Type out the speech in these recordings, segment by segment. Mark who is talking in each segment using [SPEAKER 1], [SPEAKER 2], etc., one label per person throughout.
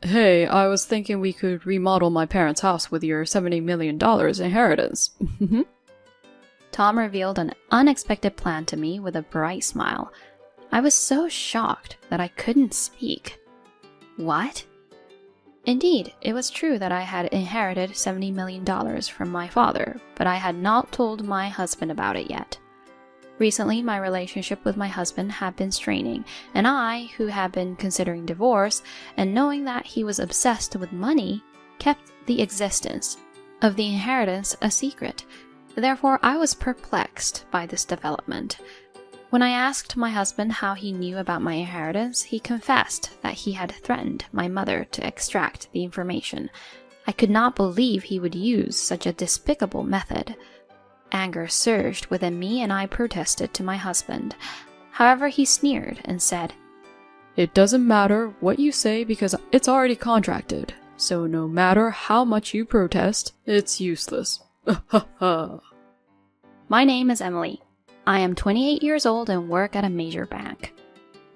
[SPEAKER 1] Hey, I was thinking we could remodel my parents' house with your $70 million inheritance.
[SPEAKER 2] Tom revealed an unexpected plan to me with a bright smile. I was so shocked that I couldn't speak. What? Indeed, it was true that I had inherited $70 million from my father, but I had not told my husband about it yet. Recently, my relationship with my husband had been straining, and I, who had been considering divorce, and knowing that he was obsessed with money, kept the existence of the inheritance a secret. Therefore, I was perplexed by this development. When I asked my husband how he knew about my inheritance, he confessed that he had threatened my mother to extract the information. I could not believe he would use such a despicable method. Anger surged within me and I protested to my husband. However, he sneered and said,
[SPEAKER 1] It doesn't matter what you say because it's already contracted, so no matter how much you protest, it's useless.
[SPEAKER 2] My name is Emily. I am 28 years old and work at a major bank.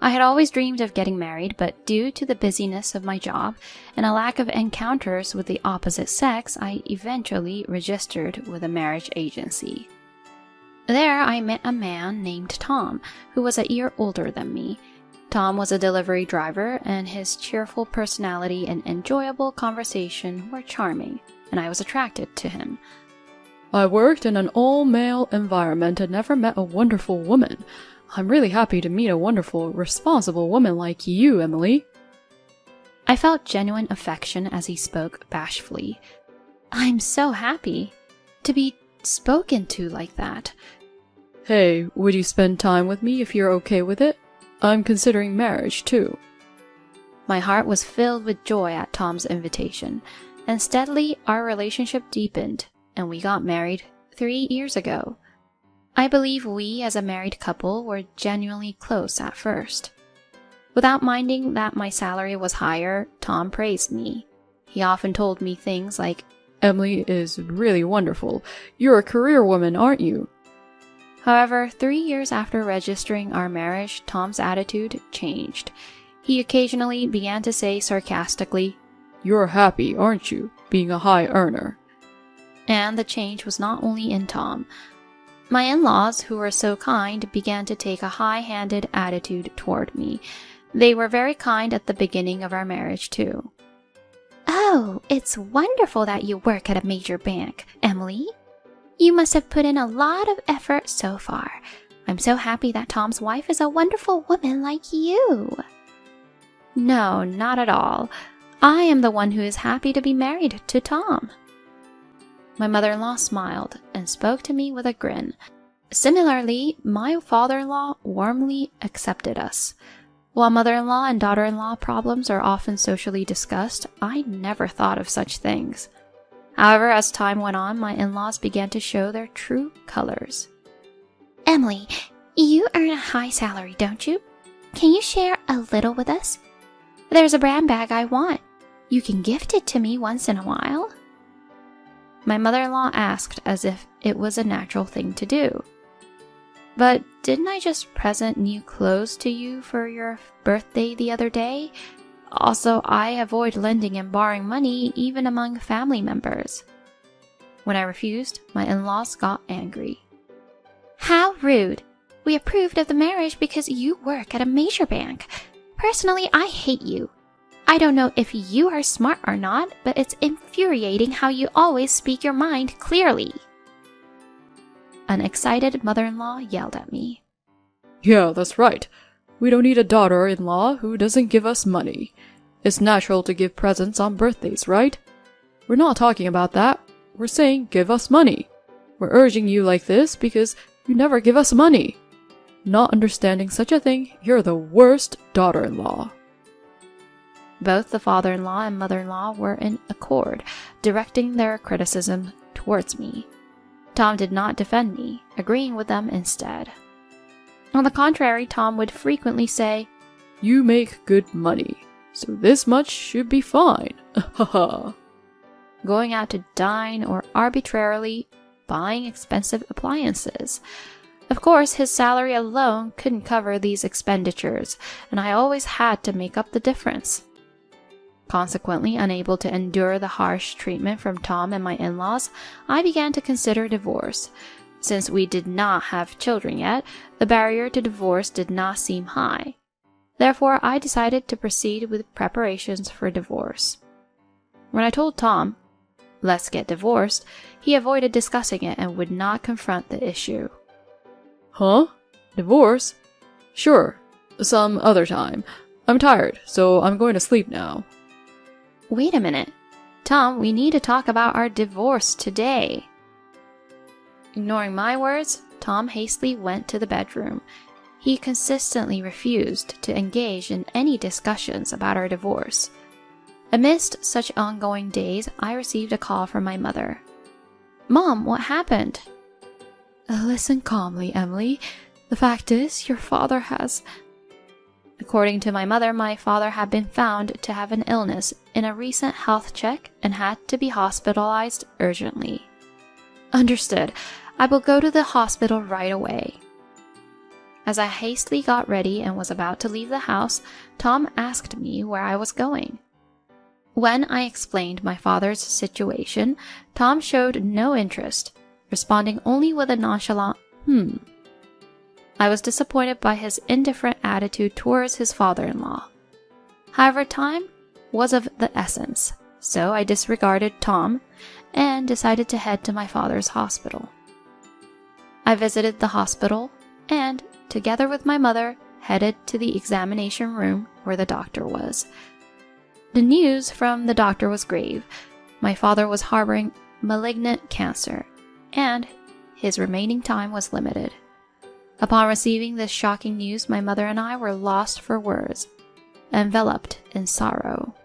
[SPEAKER 2] I had always dreamed of getting married, but due to the busyness of my job and a lack of encounters with the opposite sex, I eventually registered with a marriage agency. There, I met a man named Tom, who was a year older than me. Tom was a delivery driver, and his cheerful personality and enjoyable conversation were charming, and I was attracted to him.
[SPEAKER 1] I worked in an all-male environment and never met a wonderful woman. I'm really happy to meet a wonderful, responsible woman like you, Emily.
[SPEAKER 2] I felt genuine affection as he spoke bashfully. I'm so happy to be spoken to like that.
[SPEAKER 1] Hey, would you spend time with me if you're okay with it? I'm considering marriage, too.
[SPEAKER 2] My heart was filled with joy at Tom's invitation, and steadily our relationship deepened, and we got married 3 years ago. I believe we, as a married couple, were genuinely close at first. Without minding that my salary was higher, Tom praised me. He often told me things like,
[SPEAKER 1] Emily is really wonderful. You're a career woman, aren't you?
[SPEAKER 2] However, 3 years after registering our marriage, Tom's attitude changed. He occasionally began to say sarcastically,
[SPEAKER 1] You're happy, aren't you, being a high earner?
[SPEAKER 2] And the change was not only in Tom. My in-laws, who were so kind, began to take a high-handed attitude toward me. They were very kind at the beginning of our marriage, too. Oh, it's wonderful that you work at a major bank, Emily. You must have put in a lot of effort so far. I'm so happy that Tom's wife is a wonderful woman like you. No, not at all. I am the one who is happy to be married to Tom. My mother-in-law smiled and spoke to me with a grin. Similarly, my father-in-law warmly accepted us. While mother-in-law and daughter-in-law problems are often socially discussed, I never thought of such things. However, as time went on, my in-laws began to show their true colors. Emily, you earn a high salary, don't you? Can you share a little with us? There's a brand bag I want. You can gift it to me once in a while. My mother-in-law asked as if it was a natural thing to do. But didn't I just present new clothes to you for your birthday the other day? Also, I avoid lending and borrowing money even among family members. When I refused, my in-laws got angry. How rude! We approved of the marriage because you work at a major bank. Personally, I hate you. I don't know if you are smart or not, but it's infuriating how you always speak your mind clearly. An excited mother-in-law yelled at me.
[SPEAKER 1] Yeah, that's right. We don't need a daughter-in-law who doesn't give us money. It's natural to give presents on birthdays, right? We're not talking about that. We're saying give us money. We're urging you like this because you never give us money. Not understanding such a thing, you're the worst daughter-in-law.
[SPEAKER 2] Both the father-in-law and mother-in-law were in accord, directing their criticism towards me. Tom did not defend me, agreeing with them instead. On the contrary, Tom would frequently say,
[SPEAKER 1] You make good money, so this much should be fine.
[SPEAKER 2] Going out to dine or arbitrarily buying expensive appliances. Of course, his salary alone couldn't cover these expenditures, and I always had to make up the difference. Consequently, unable to endure the harsh treatment from Tom and my in-laws, I began to consider divorce. Since we did not have children yet, the barrier to divorce did not seem high. Therefore, I decided to proceed with preparations for divorce. When I told Tom, "Let's get divorced," he avoided discussing it and would not confront the issue.
[SPEAKER 1] Huh? Divorce? Sure, some other time. I'm tired, so I'm going to sleep now.
[SPEAKER 2] Wait a minute. Tom, we need to talk about our divorce today. Ignoring my words, Tom hastily went to the bedroom. He consistently refused to engage in any discussions about our divorce. Amidst such ongoing days, I received a call from my mother. "Mom, what happened?"
[SPEAKER 1] Listen calmly, Emily. The fact is, your father has...
[SPEAKER 2] According to my mother, my father had been found to have an illness in a recent health check and had to be hospitalized urgently. Understood. I will go to the hospital right away. As I hastily got ready and was about to leave the house, Tom asked me where I was going. When I explained my father's situation, Tom showed no interest, responding only with a nonchalant, I was disappointed by his indifferent attitude towards his father-in-law. However, time was of the essence, so I disregarded Tom and decided to head to my father's hospital. I visited the hospital and, together with my mother, headed to the examination room where the doctor was. The news from the doctor was grave. My father was harboring malignant cancer, and his remaining time was limited. Upon receiving this shocking news, my mother and I were lost for words, enveloped in sorrow.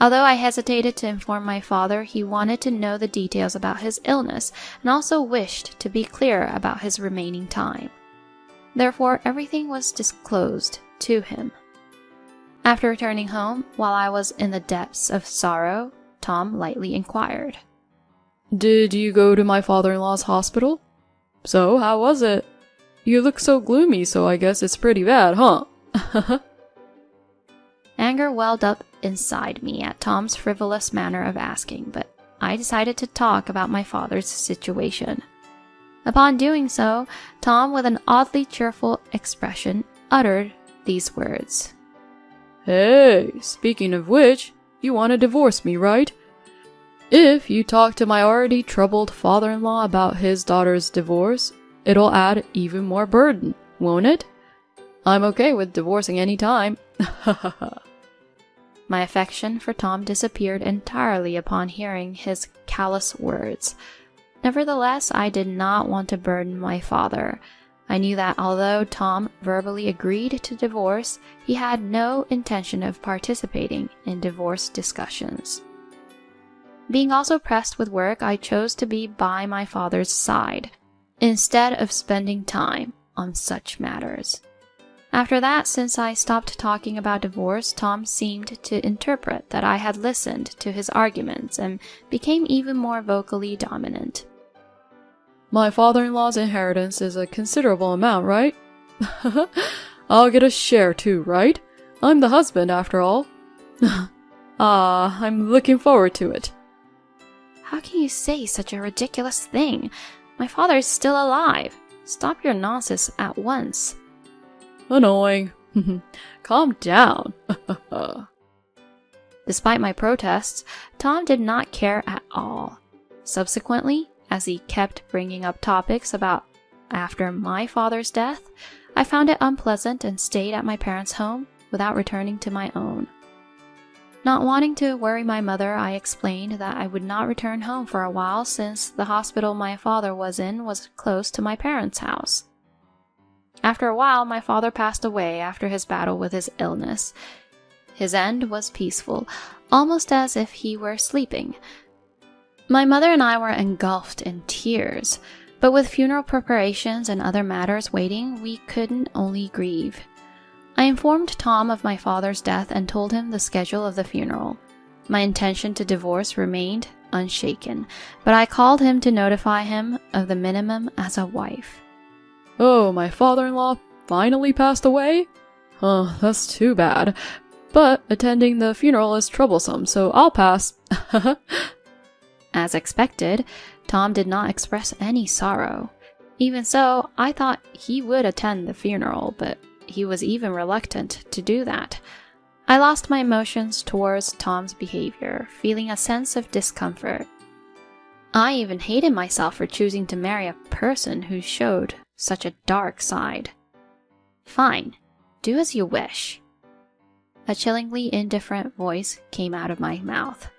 [SPEAKER 2] Although I hesitated to inform my father, he wanted to know the details about his illness and also wished to be clear about his remaining time. Therefore, everything was disclosed to him. After returning home, while I was in the depths of sorrow, Tom lightly inquired,
[SPEAKER 1] Did you go to my father-in-law's hospital? So, how was it? You look so gloomy, so I guess it's pretty bad, huh?
[SPEAKER 2] Anger welled up inside me at Tom's frivolous manner of asking, but I decided to talk about my father's situation. Upon doing so, Tom, with an oddly cheerful expression, uttered these words.
[SPEAKER 1] Hey, speaking of which, you want to divorce me, right? If you talk to my already troubled father-in-law about his daughter's divorce, it'll add even more burden, won't it? I'm okay with divorcing any time.
[SPEAKER 2] My affection for Tom disappeared entirely upon hearing his callous words. Nevertheless, I did not want to burden my father. I knew that although Tom verbally agreed to divorce, he had no intention of participating in divorce discussions. Being also pressed with work, I chose to be by my father's side, instead of spending time on such matters. After that, since I stopped talking about divorce, Tom seemed to interpret that I had listened to his arguments and became even more vocally dominant.
[SPEAKER 1] My father-in-law's inheritance is a considerable amount, right? I'll get a share too, right? I'm the husband, after all. I'm looking forward to it.
[SPEAKER 2] How can you say such a ridiculous thing? My father is still alive. Stop your nonsense at once.
[SPEAKER 1] Annoying. Calm down.
[SPEAKER 2] Despite my protests, Tom did not care at all. Subsequently, as he kept bringing up topics about after my father's death, I found it unpleasant and stayed at my parents' home without returning to my own. Not wanting to worry my mother, I explained that I would not return home for a while since the hospital my father was in was close to my parents' house. After a while, my father passed away after his battle with his illness. His end was peaceful, almost as if he were sleeping. My mother and I were engulfed in tears, but with funeral preparations and other matters waiting, we couldn't only grieve. I informed Tom of my father's death and told him the schedule of the funeral. My intention to divorce remained unshaken, but I called him to notify him of the minimum as a wife.
[SPEAKER 1] Oh, my father-in-law finally passed away? Oh, that's too bad. But attending the funeral is troublesome, so I'll pass.
[SPEAKER 2] As expected, Tom did not express any sorrow. Even so, I thought he would attend the funeral, but he was even reluctant to do that. I lost my emotions towards Tom's behavior, feeling a sense of discomfort. I even hated myself for choosing to marry a person who showed such a dark side. Fine, do as you wish. A chillingly indifferent voice came out of my mouth.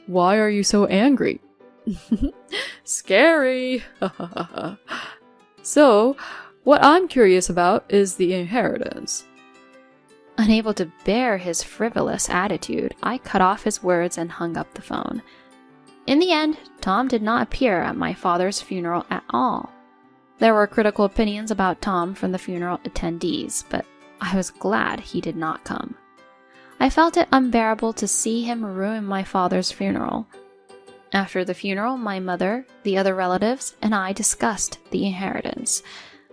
[SPEAKER 1] Why are you so angry? Scary. So, what I'm curious about is the inheritance.
[SPEAKER 2] Unable to bear his frivolous attitude, I cut off his words and hung up the phone. In the end, Tom did not appear at my father's funeral at all. There were critical opinions about Tom from the funeral attendees, but I was glad he did not come. I felt it unbearable to see him ruin my father's funeral. After the funeral, my mother, the other relatives, and I discussed the inheritance.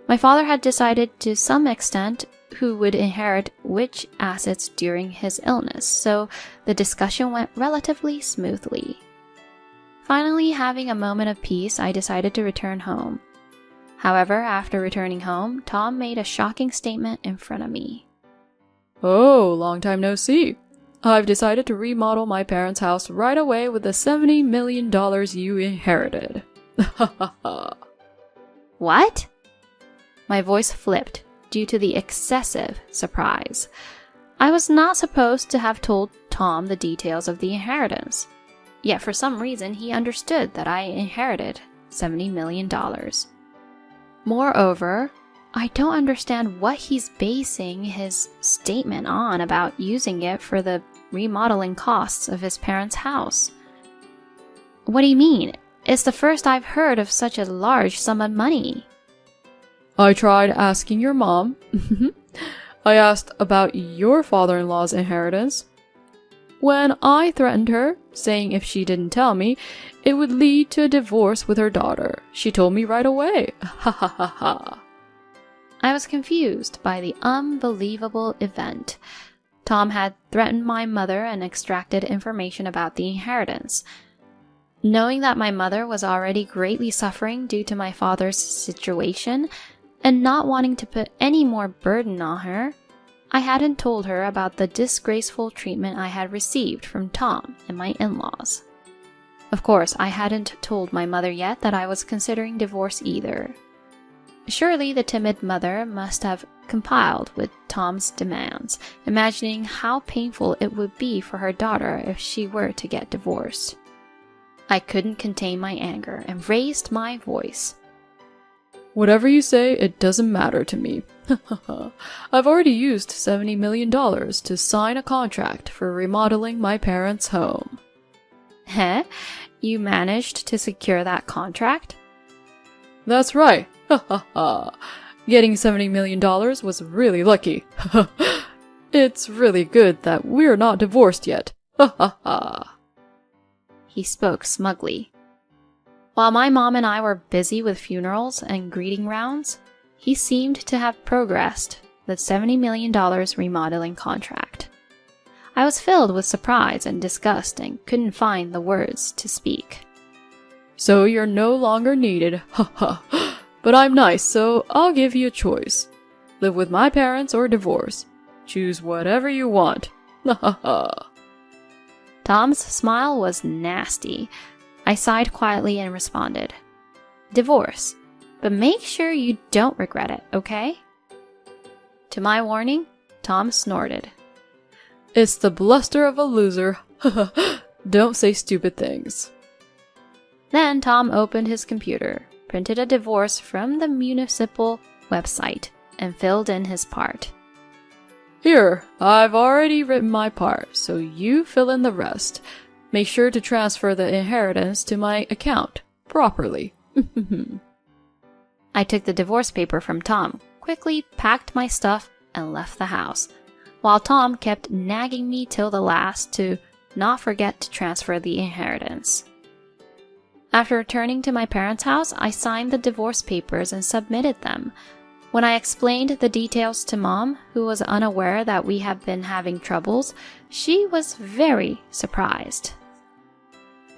[SPEAKER 2] My father had decided to some extent who would inherit which assets during his illness, so the discussion went relatively smoothly. Finally, having a moment of peace, I decided to return home. However, after returning home, Tom made a shocking statement in front of me.
[SPEAKER 1] Oh, long time no see. I've decided to remodel my parents' house right away with the $70 million you inherited.
[SPEAKER 2] What? My voice flipped due to the excessive surprise. I was not supposed to have told Tom the details of the inheritance. Yet for some reason he understood that I inherited $70 million. Moreover, I don't understand what he's basing his statement on about using it for the remodeling costs of his parents' house. What do you mean? It's the first I've heard of such a large sum of money.
[SPEAKER 1] I tried asking your mom. I asked about your father-in-law's inheritance. When I threatened her, saying if she didn't tell me, it would lead to a divorce with her daughter, she told me right away. Ha ha ha ha.
[SPEAKER 2] I was confused by the unbelievable event. Tom had threatened my mother and extracted information about the inheritance. Knowing that my mother was already greatly suffering due to my father's situation, and not wanting to put any more burden on her, I hadn't told her about the disgraceful treatment I had received from Tom and my in-laws. Of course, I hadn't told my mother yet that I was considering divorce either. Surely the timid mother must have complied with Tom's demands, imagining how painful it would be for her daughter if she were to get divorced. I couldn't contain my anger and raised my voice.
[SPEAKER 1] Whatever you say, it doesn't matter to me. I've already used $70 million to sign a contract for remodeling my parents' home.
[SPEAKER 2] Heh? You managed to secure that contract?
[SPEAKER 1] That's right. Getting $70 million was really lucky. It's really good that we're not divorced yet.
[SPEAKER 2] He spoke smugly. While my mom and I were busy with funerals and greeting rounds, he seemed to have progressed the $70 million remodeling contract. I was filled with surprise and disgust and couldn't find the words to speak.
[SPEAKER 1] So you're no longer needed, But I'm nice, so I'll give you a choice. Live with my parents or divorce. Choose whatever you want.
[SPEAKER 2] Tom's smile was nasty. I sighed quietly and responded, "Divorce, but make sure you don't regret it, okay?" To my warning, Tom snorted.
[SPEAKER 1] It's the bluster of a loser. Don't say stupid things.
[SPEAKER 2] Then Tom opened his computer, printed a divorce from the municipal website, and filled in his part.
[SPEAKER 1] Here, I've already written my part, so you fill in the rest. Make sure to transfer the inheritance to my account properly.
[SPEAKER 2] I took the divorce paper from Tom, quickly packed my stuff, and left the house, while Tom kept nagging me till the last to not forget to transfer the inheritance. After returning to my parents' house, I signed the divorce papers and submitted them. When I explained the details to Mom, who was unaware that we had been having troubles, she was very surprised.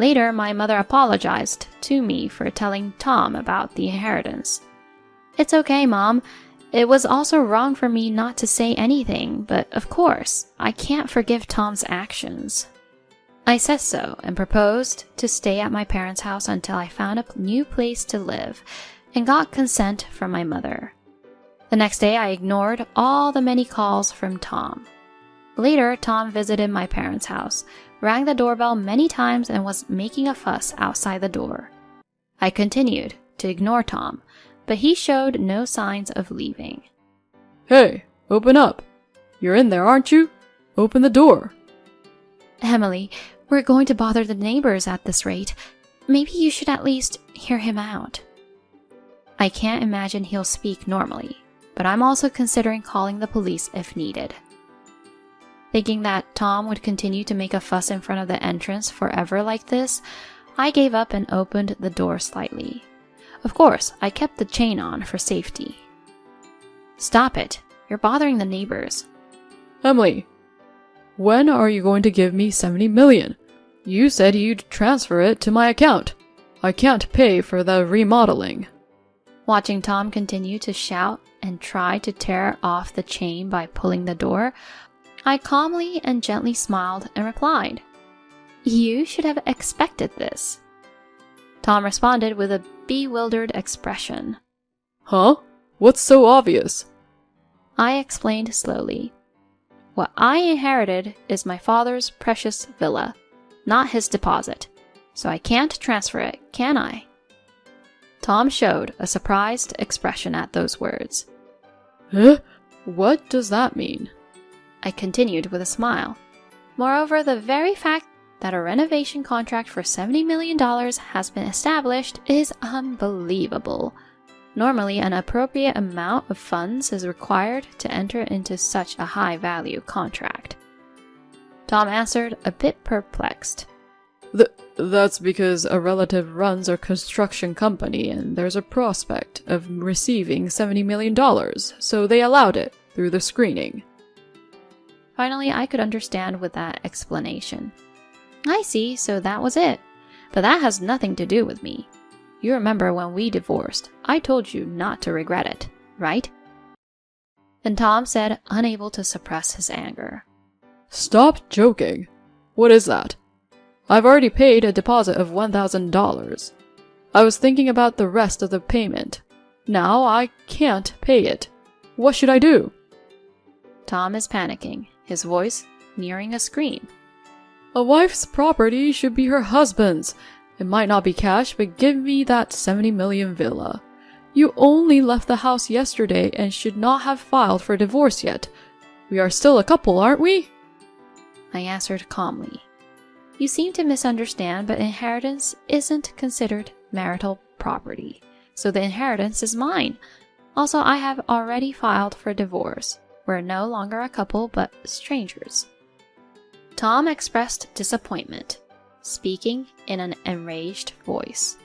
[SPEAKER 2] Later, my mother apologized to me for telling Tom about the inheritance. "It's okay, Mom. It was also wrong for me not to say anything, but of course, I can't forgive Tom's actions." I said so and proposed to stay at my parents' house until I found a new place to live and got consent from my mother. The next day, I ignored all the many calls from Tom. Later, Tom visited my parents' house, rang the doorbell many times, and was making a fuss outside the door. I continued to ignore Tom, but he showed no signs of leaving.
[SPEAKER 1] "Hey, open up. You're in there, aren't you? Open the door."
[SPEAKER 2] "Emily, we're going to bother the neighbors at this rate. Maybe you should at least hear him out." I can't imagine he'll speak normally, but I'm also considering calling the police if needed. Thinking that Tom would continue to make a fuss in front of the entrance forever like this, I gave up and opened the door slightly. Of course, I kept the chain on for safety. "Stop it. You're bothering the neighbors."
[SPEAKER 1] "Emily, when are you going to give me 70 million? You said you'd transfer it to my account. I can't pay for the remodeling."
[SPEAKER 2] Watching Tom continue to shout and try to tear off the chain by pulling the door, I calmly and gently smiled and replied, "You should have expected this." Tom responded with a bewildered expression.
[SPEAKER 1] "Huh? What's so obvious?"
[SPEAKER 2] I explained slowly. "What I inherited is my father's precious villa, not his deposit, so I can't transfer it, can I?" Tom showed a surprised expression at those words.
[SPEAKER 1] "Huh? What does that mean?"
[SPEAKER 2] I continued with a smile. "Moreover, the very fact that a renovation contract for $70 million has been established is unbelievable. Normally, an appropriate amount of funds is required to enter into such a high-value contract." Tom answered, a bit perplexed.
[SPEAKER 1] That's because a relative runs a construction company and there's a prospect of receiving $70 million, so they allowed it through the screening."
[SPEAKER 2] Finally, I could understand with that explanation. "I see, so that was it. But that has nothing to do with me. You remember when we divorced, I told you not to regret it, right?" Then Tom said, unable to suppress his anger.
[SPEAKER 1] "Stop joking. What is that? I've already paid a deposit of $1,000. I was thinking about the rest of the payment. Now I can't pay it. What should I do?"
[SPEAKER 2] Tom is panicking, his voice nearing a scream.
[SPEAKER 1] "A wife's property should be her husband's. It might not be cash, but give me that 70 million villa. You only left the house yesterday and should not have filed for divorce yet. We are still a couple, aren't we?"
[SPEAKER 2] I answered calmly. "You seem to misunderstand, but inheritance isn't considered marital property, so the inheritance is mine. Also, I have already filed for divorce. We're no longer a couple, but strangers." Tom expressed disappointment, speaking in an enraged voice.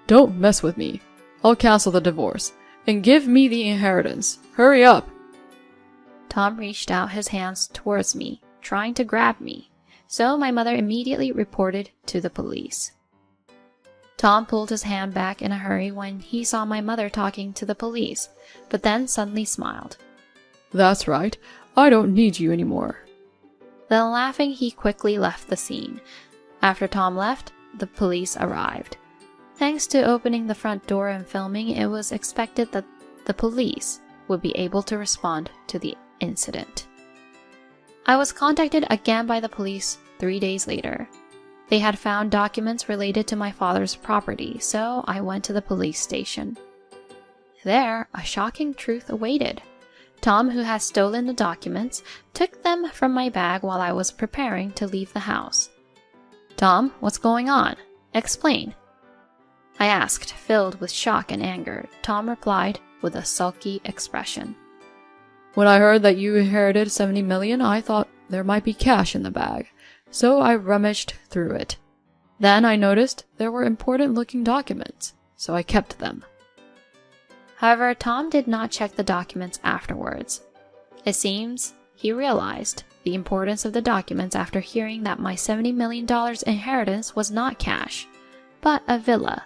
[SPEAKER 1] "Don't mess with me. I'll cancel the divorce and give me the inheritance. Hurry up."
[SPEAKER 2] Tom reached out his hands towards me, trying to grab me, so my mother immediately reported to the police. Tom pulled his hand back in a hurry when he saw my mother talking to the police, but then suddenly smiled.
[SPEAKER 1] "That's right. I don't need you anymore."
[SPEAKER 2] Then laughing, he quickly left the scene. After Tom left, the police arrived. Thanks to opening the front door and filming, it was expected that the police would be able to respond to the incident. I was contacted again by the police 3 days later. They had found documents related to my father's property, so I went to the police station. There, a shocking truth awaited. Tom, who had stolen the documents, took them from my bag while I was preparing to leave the house. "Tom, what's going on? Explain." I asked, filled with shock and anger. Tom replied with a sulky expression.
[SPEAKER 1] "When I heard that you inherited 70 million, I thought there might be cash in the bag, so I rummaged through it. Then I noticed there were important-looking documents, so I kept them."
[SPEAKER 2] However, Tom did not check the documents afterwards. It seems he realized the importance of the documents after hearing that my $70 million inheritance was not cash, but a villa,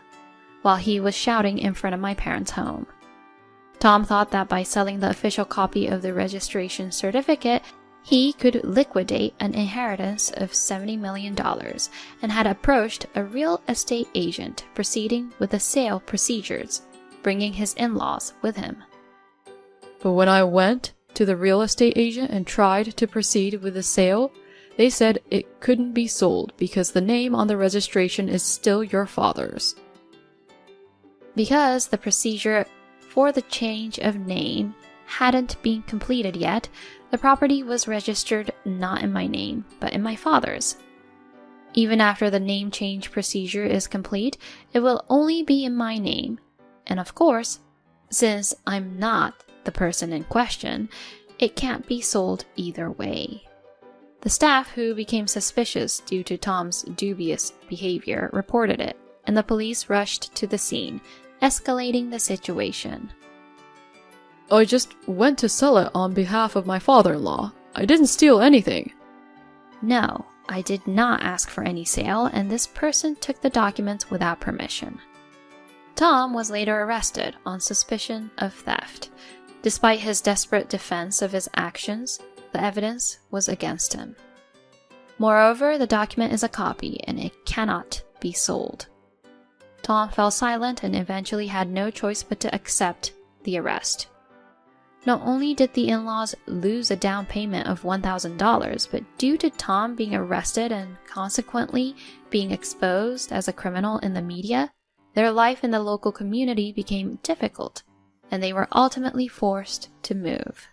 [SPEAKER 2] while he was shouting in front of my parents' home. Tom thought that by selling the official copy of the registration certificate, he could liquidate an inheritance of $70 million and had approached a real estate agent proceeding with the sale procedures, bringing his in-laws with him.
[SPEAKER 1] But when I went to the real estate agent and tried to proceed with the sale, they said it couldn't be sold because the name on the registration is still your father's.
[SPEAKER 2] Because the procedure for the change of name hadn't been completed yet, the property was registered not in my name, but in my father's. Even after the name change procedure is complete, it will only be in my name. And of course, since I'm not the person in question, it can't be sold either way. The staff who became suspicious due to Tom's dubious behavior reported it, and the police rushed to the scene, escalating the situation.
[SPEAKER 1] I just went to sell it on behalf of my father-in-law. I didn't steal anything.
[SPEAKER 2] No, I did not ask for any sale, and this person took the documents without permission. Tom was later arrested on suspicion of theft. Despite his desperate defense of his actions, the evidence was against him. Moreover, the document is a copy, and it cannot be sold. Tom fell silent and eventually had no choice but to accept the arrest. Not only did the in-laws lose a down payment of $1,000, but due to Tom being arrested and consequently being exposed as a criminal in the media, their life in the local community became difficult, and they were ultimately forced to move.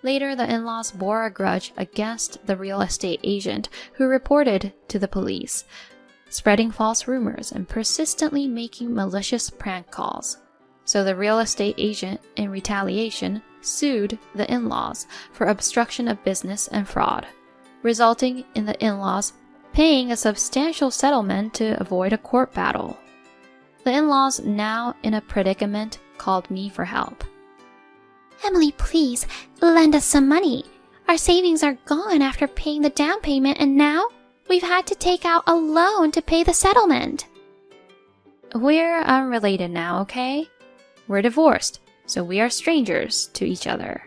[SPEAKER 2] Later, the in-laws bore a grudge against the real estate agent who reported to the police, spreading false rumors and persistently making malicious prank calls. So the real estate agent, in retaliation, sued the in-laws for obstruction of business and fraud, resulting in the in-laws paying a substantial settlement to avoid a court battle. The in-laws, now in a predicament, called me for help.
[SPEAKER 3] Emily, please, lend us some money. Our savings are gone after paying the down payment, and now we've had to take out a loan to pay the settlement.
[SPEAKER 2] We're unrelated now, okay? We're divorced, so we are strangers to each other.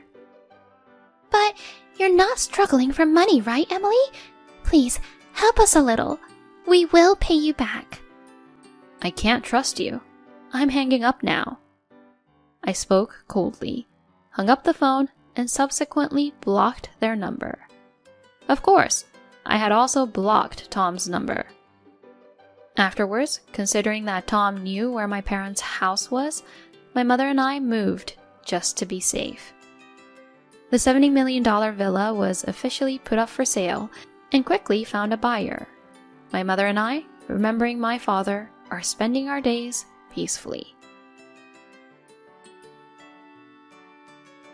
[SPEAKER 3] But you're not struggling for money, right, Emily? Please, help us a little. We will pay you back.
[SPEAKER 2] I can't trust you. I'm hanging up now. I spoke coldly, hung up the phone, and subsequently blocked their number. Of course, I had also blocked Tom's number. Afterwards, considering that Tom knew where my parents' house was, my mother and I moved just to be safe. The $70 million villa was officially put up for sale and quickly found a buyer. My mother and I, remembering my father, are spending our days peacefully.